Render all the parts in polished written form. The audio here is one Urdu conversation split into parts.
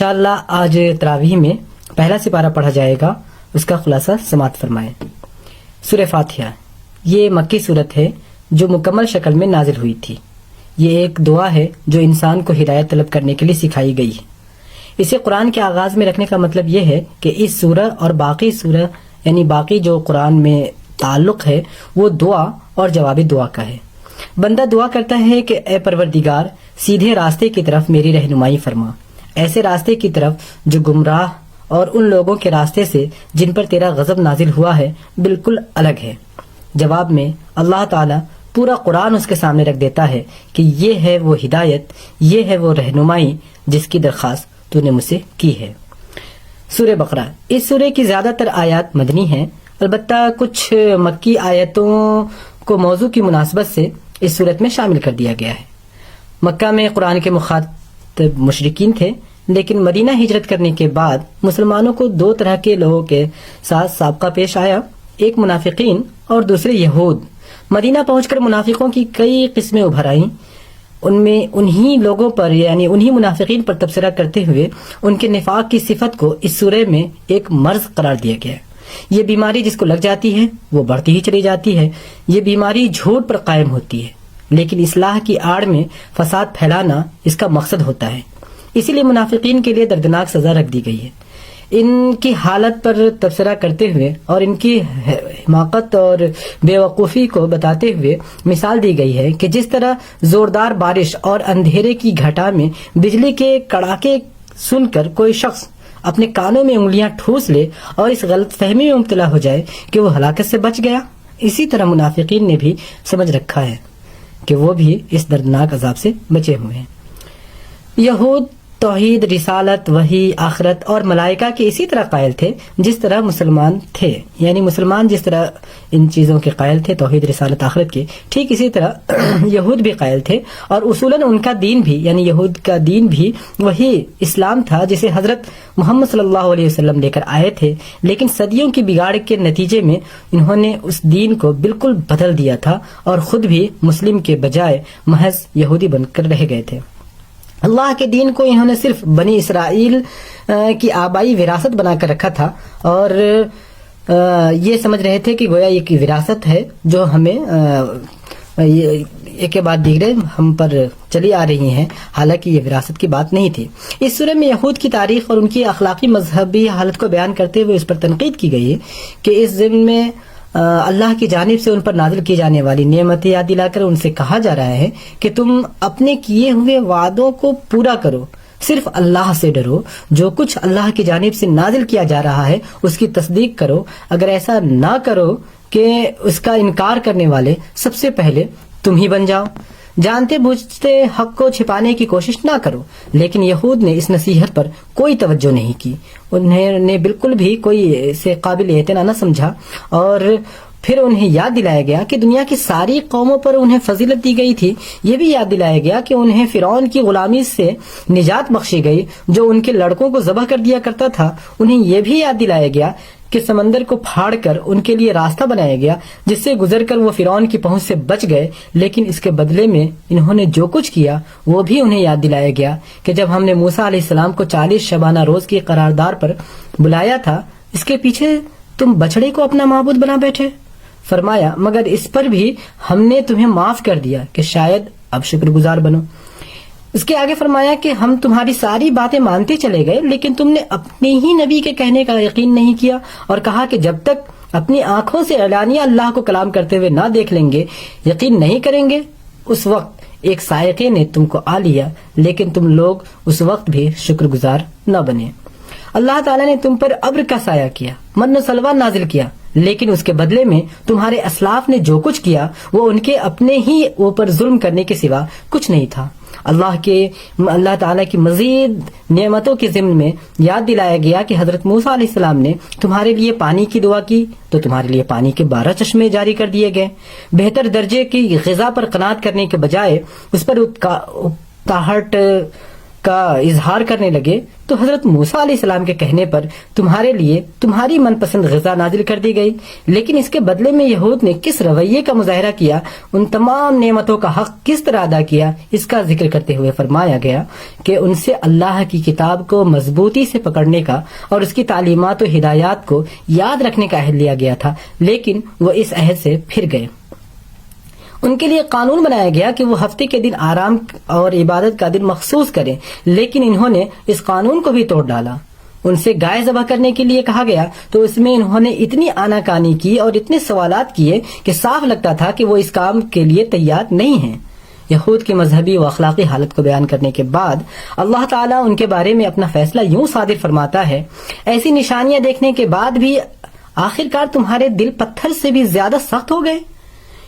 انشاءاللہ آج تراویح میں پہلا سپارہ پڑھا جائے گا، اس کا خلاصہ سماعت فرمائیں۔ سورہ فاتحہ یہ مکی صورت ہے جو مکمل شکل میں نازل ہوئی تھی۔ یہ ایک دعا ہے جو انسان کو ہدایت طلب کرنے کے لیے سکھائی گئی ہے۔ اسے قرآن کے آغاز میں رکھنے کا مطلب یہ ہے کہ اس سورہ اور باقی سورہ یعنی باقی جو قرآن میں تعلق ہے وہ دعا اور جواب دعا کا ہے۔ بندہ دعا کرتا ہے کہ اے پروردگار، سیدھے راستے کی طرف میری رہنمائی فرما، ایسے راستے کی طرف جو گمراہ اور ان لوگوں کے راستے سے جن پر تیرا غضب نازل ہوا ہے بالکل الگ ہے۔ جواب میں اللہ تعالیٰ پورا قرآن اس کے سامنے رکھ دیتا ہے کہ یہ ہے وہ ہدایت، یہ ہے وہ رہنمائی جس کی درخواست تو نے مجھ سے کی ہے۔ سورہ بقرہ اس سورہ کی زیادہ تر آیات مدنی ہیں، البتہ کچھ مکی آیتوں کو موضوع کی مناسبت سے اس صورت میں شامل کر دیا گیا ہے۔ مکہ میں قرآن کے مخاطب مشرکین تھے، لیکن مدینہ ہجرت کرنے کے بعد مسلمانوں کو دو طرح کے لوگوں کے ساتھ سابقہ پیش آیا، ایک منافقین اور دوسرے یہود۔ مدینہ پہنچ کر منافقوں کی کئی قسمیں ابھر آئیں، ان میں انہی لوگوں پر یعنی انہی منافقین پر تبصرہ کرتے ہوئے ان کے نفاق کی صفت کو اس سورہ میں ایک مرض قرار دیا گیا ہے۔ یہ بیماری جس کو لگ جاتی ہے وہ بڑھتی ہی چلی جاتی ہے۔ یہ بیماری جھوٹ پر قائم ہوتی ہے، لیکن اصلاح کی آڑ میں فساد پھیلانا اس کا مقصد ہوتا ہے۔ اسی لیے منافقین کے لیے دردناک سزا رکھ دی گئی ہے۔ ان کی حالت پر تبصرہ کرتے ہوئے اور ان کی حماقت اور بے وقوفی کو بتاتے ہوئے مثال دی گئی ہے کہ جس طرح زوردار بارش اور اندھیرے کی گھٹا میں بجلی کے کڑاکے سن کر کوئی شخص اپنے کانوں میں انگلیاں ٹھوس لے اور اس غلط فہمی میں مبتلا ہو جائے کہ وہ ہلاکت سے بچ گیا، اسی طرح منافقین نے بھی سمجھ رکھا ہے کہ وہ بھی اس دردناک عذاب سے بچے ہوئے ہیں۔ یہود توحید، رسالت، وحی، آخرت اور ملائکہ کے اسی طرح قائل تھے جس طرح مسلمان تھے، یعنی مسلمان جس طرح ان چیزوں کے قائل تھے، توحید، رسالت، آخرت کے، ٹھیک اسی طرح یہود بھی قائل تھے، اور اصولاً ان کا دین بھی یعنی یہود کا دین بھی وہی اسلام تھا جسے حضرت محمد صلی اللہ علیہ وسلم لے کر آئے تھے، لیکن صدیوں کی بگاڑ کے نتیجے میں انہوں نے اس دین کو بالکل بدل دیا تھا اور خود بھی مسلم کے بجائے محض یہودی بن کر رہ گئے تھے۔ اللہ کے دین کو انہوں نے صرف بنی اسرائیل کی آبائی وراثت بنا کر رکھا تھا، اور یہ سمجھ رہے تھے کہ گویا یہ وراثت ہے جو ہمیں ایک کے بعد دیگرے ہم پر چلی آ رہی ہیں، حالانکہ یہ وراثت کی بات نہیں تھی۔ اس سورہ میں یہود کی تاریخ اور ان کی اخلاقی مذہبی حالت کو بیان کرتے ہوئے اس پر تنقید کی گئی ہے کہ اس ضمن میں اللہ کی جانب سے ان پر نازل کی جانے والی نعمتیں یاد دلا کر ان سے کہا جا رہا ہے کہ تم اپنے کیے ہوئے وعدوں کو پورا کرو، صرف اللہ سے ڈرو، جو کچھ اللہ کی جانب سے نازل کیا جا رہا ہے اس کی تصدیق کرو، اگر ایسا نہ کرو کہ اس کا انکار کرنے والے سب سے پہلے تم ہی بن جاؤ۔ جانتے بوجھتے حق کو چھپانے کی کوشش نہ کرو۔ لیکن یہود نے اس نصیحت پر کوئی توجہ نہیں کی، انہوں نے بالکل بھی کوئی اسے قابل اعتنا نہ سمجھا، اور پھر انہیں یاد دلایا گیا کہ دنیا کی ساری قوموں پر انہیں فضیلت دی گئی تھی۔ یہ بھی یاد دلایا گیا کہ انہیں فرعون کی غلامی سے نجات بخشی گئی جو ان کے لڑکوں کو ذبح کر دیا کرتا تھا۔ انہیں یہ بھی یاد دلایا گیا کہ سمندر کو پھاڑ کر ان کے لیے راستہ بنایا گیا جس سے گزر کر وہ فرعون کی پہنچ سے بچ گئے، لیکن اس کے بدلے میں انہوں نے جو کچھ کیا وہ بھی انہیں یاد دلایا گیا کہ جب ہم نے موسیٰ علیہ السلام کو 40 شبانہ روز کی قرارداد پر بلایا تھا، اس کے پیچھے تم بچڑے کو اپنا معبود بنا بیٹھے۔ فرمایا مگر اس پر بھی ہم نے تمہیں معاف کر دیا کہ شاید اب شکر گزار بنو۔ اس کے آگے فرمایا کہ ہم تمہاری ساری باتیں مانتے چلے گئے، لیکن تم نے اپنے ہی نبی کے کہنے کا یقین نہیں کیا، اور کہا کہ جب تک اپنی آنکھوں سے اعلانیہ اللہ کو کلام کرتے ہوئے نہ دیکھ لیں گے یقین نہیں کریں گے۔ اس وقت ایک سائقے نے تم کو آ لیا، لیکن تم لوگ اس وقت بھی شکر گزار نہ بنے۔ اللہ تعالیٰ نے تم پر ابر کا سایہ کیا، من و سلوہ نازل کیا، لیکن اس کے بدلے میں تمہارے اسلاف نے جو کچھ کیا وہ ان کے اپنے ہی اوپر ظلم کرنے کے سوا کچھ نہیں تھا۔ اللہ تعالیٰ کی مزید نعمتوں کے ضمن میں یاد دلایا گیا کہ حضرت موسیٰ علیہ السلام نے تمہارے لیے پانی کی دعا کی تو تمہارے لیے پانی کے 12 چشمے جاری کر دیے گئے۔ بہتر درجے کی غذا پر قناعت کرنے کے بجائے اس پر اکتاہٹ کا اظہار کرنے لگے تو حضرت موسیٰ علیہ السلام کے کہنے پر تمہارے لیے تمہاری من پسند غذا نازل کر دی گئی، لیکن اس کے بدلے میں یہود نے کس رویے کا مظاہرہ کیا، ان تمام نعمتوں کا حق کس طرح ادا کیا، اس کا ذکر کرتے ہوئے فرمایا گیا کہ ان سے اللہ کی کتاب کو مضبوطی سے پکڑنے کا اور اس کی تعلیمات و ہدایات کو یاد رکھنے کا عہد لیا گیا تھا، لیکن وہ اس عہد سے پھر گئے۔ ان کے لیے قانون بنایا گیا کہ وہ ہفتے کے دن آرام اور عبادت کا دن مخصوص کریں، لیکن انہوں نے اس قانون کو بھی توڑ ڈالا۔ ان سے گائے ذبح کرنے کے لیے کہا گیا تو اس میں انہوں نے اتنی آناکانی کی اور اتنے سوالات کیے کہ صاف لگتا تھا کہ وہ اس کام کے لیے تیار نہیں ہیں۔ یہود کی مذہبی و اخلاقی حالت کو بیان کرنے کے بعد اللہ تعالیٰ ان کے بارے میں اپنا فیصلہ یوں صادر فرماتا ہے، ایسی نشانیاں دیکھنے کے بعد بھی آخرکار تمہارے دل پتھر سے بھی زیادہ سخت ہو گئے،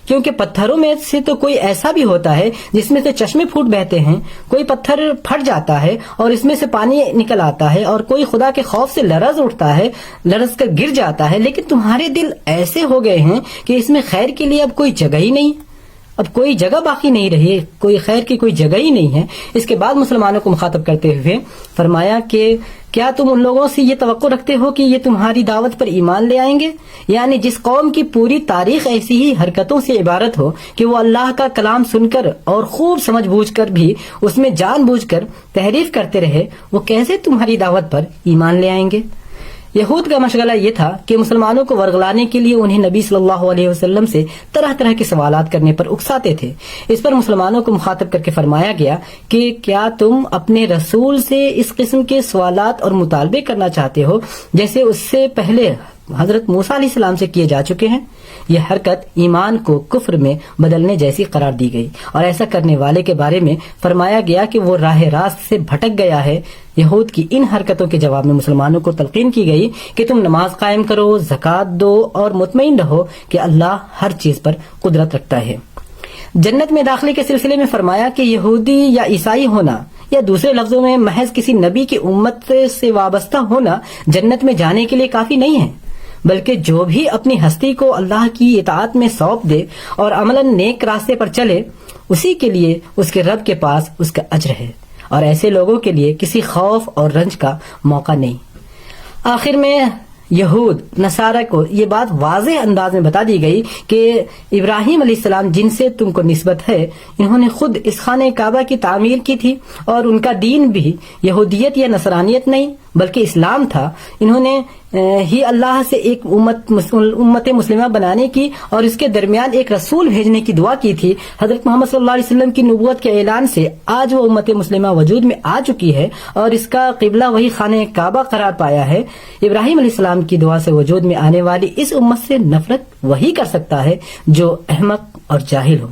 کیونکہ پتھروں میں سے تو کوئی ایسا بھی ہوتا ہے جس میں سے چشمے پھوٹ بہتے ہیں، کوئی پتھر پھٹ جاتا ہے اور اس میں سے پانی نکل آتا ہے، اور کوئی خدا کے خوف سے لرز اٹھتا ہے، لرز کر گر جاتا ہے، لیکن تمہارے دل ایسے ہو گئے ہیں کہ اس میں خیر کے لیے اب کوئی جگہ ہی نہیں، اب کوئی جگہ باقی نہیں رہی، کوئی خیر کی کوئی جگہ ہی نہیں ہے۔ اس کے بعد مسلمانوں کو مخاطب کرتے ہوئے فرمایا کہ کیا تم ان لوگوں سے یہ توقع رکھتے ہو کہ یہ تمہاری دعوت پر ایمان لے آئیں گے؟ یعنی جس قوم کی پوری تاریخ ایسی ہی حرکتوں سے عبارت ہو کہ وہ اللہ کا کلام سن کر اور خوب سمجھ بوجھ کر بھی اس میں جان بوجھ کر تحریف کرتے رہے، وہ کیسے تمہاری دعوت پر ایمان لے آئیں گے؟ یہود کا مشغلہ یہ تھا کہ مسلمانوں کو ورغلانے کے لیے انہیں نبی صلی اللہ علیہ وسلم سے طرح طرح کے سوالات کرنے پر اکساتے تھے۔ اس پر مسلمانوں کو مخاطب کر کے فرمایا گیا کہ کیا تم اپنے رسول سے اس قسم کے سوالات اور مطالبے کرنا چاہتے ہو جیسے اس سے پہلے حضرت موسیٰ علیہ السلام سے کیے جا چکے ہیں؟ یہ حرکت ایمان کو کفر میں بدلنے جیسی قرار دی گئی، اور ایسا کرنے والے کے بارے میں فرمایا گیا کہ وہ راہ راست سے بھٹک گیا ہے۔ یہود کی ان حرکتوں کے جواب میں مسلمانوں کو تلقین کی گئی کہ تم نماز قائم کرو، زکوٰۃ دو اور مطمئن رہو کہ اللہ ہر چیز پر قدرت رکھتا ہے۔ جنت میں داخلے کے سلسلے میں فرمایا کہ یہودی یا عیسائی ہونا، یا دوسرے لفظوں میں محض کسی نبی کی امت سے وابستہ ہونا جنت میں جانے کے لیے کافی نہیں ہے، بلکہ جو بھی اپنی ہستی کو اللہ کی اطاعت میں سونپ دے اور عملاً نیک راستے پر چلے، اسی کے لیے اس کے رب کے پاس اس کا اجر ہے، اور ایسے لوگوں کے لیے کسی خوف اور رنج کا موقع نہیں۔ آخر میں یہود نصارہ کو یہ بات واضح انداز میں بتا دی گئی کہ ابراہیم علیہ السلام جن سے تم کو نسبت ہے، انہوں نے خود اس خانہ کعبہ کی تعمیر کی تھی، اور ان کا دین بھی یہودیت یا نصرانیت نہیں بلکہ اسلام تھا۔ انہوں نے ہی اللہ سے ایک امت مسلمہ بنانے کی اور اس کے درمیان ایک رسول بھیجنے کی دعا کی تھی۔ حضرت محمد صلی اللہ علیہ وسلم کی نبوت کے اعلان سے آج وہ امت مسلمہ وجود میں آ چکی ہے، اور اس کا قبلہ وہی خانہ کعبہ قرار پایا ہے۔ ابراہیم علیہ السلام کی دعا سے وجود میں آنے والی اس امت سے نفرت وہی کر سکتا ہے جو احمق اور جاہل ہو۔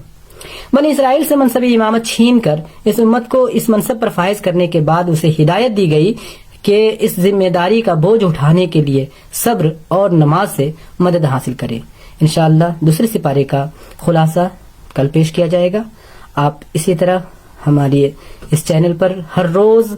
بنی اسرائیل سے منصب امامت چھین کر اس امت کو اس منصب پر فائز کرنے کے بعد اسے ہدایت دی گئی کہ اس ذمہ داری کا بوجھ اٹھانے کے لیے صبر اور نماز سے مدد حاصل کرے۔ انشاءاللہ دوسرے سپارے کا خلاصہ کل پیش کیا جائے گا۔ آپ اسی طرح ہماری اس چینل پر ہر روز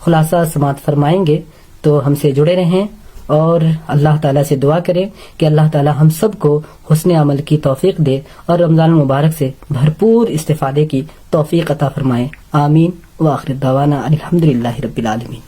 خلاصہ سماعت فرمائیں گے، تو ہم سے جڑے رہیں اور اللہ تعالیٰ سے دعا کریں کہ اللہ تعالیٰ ہم سب کو حسن عمل کی توفیق دے اور رمضان المبارک سے بھرپور استفادے کی توفیق عطا فرمائے۔ آمین۔ وآخر دعوانا الحمدللہ رب العالمین۔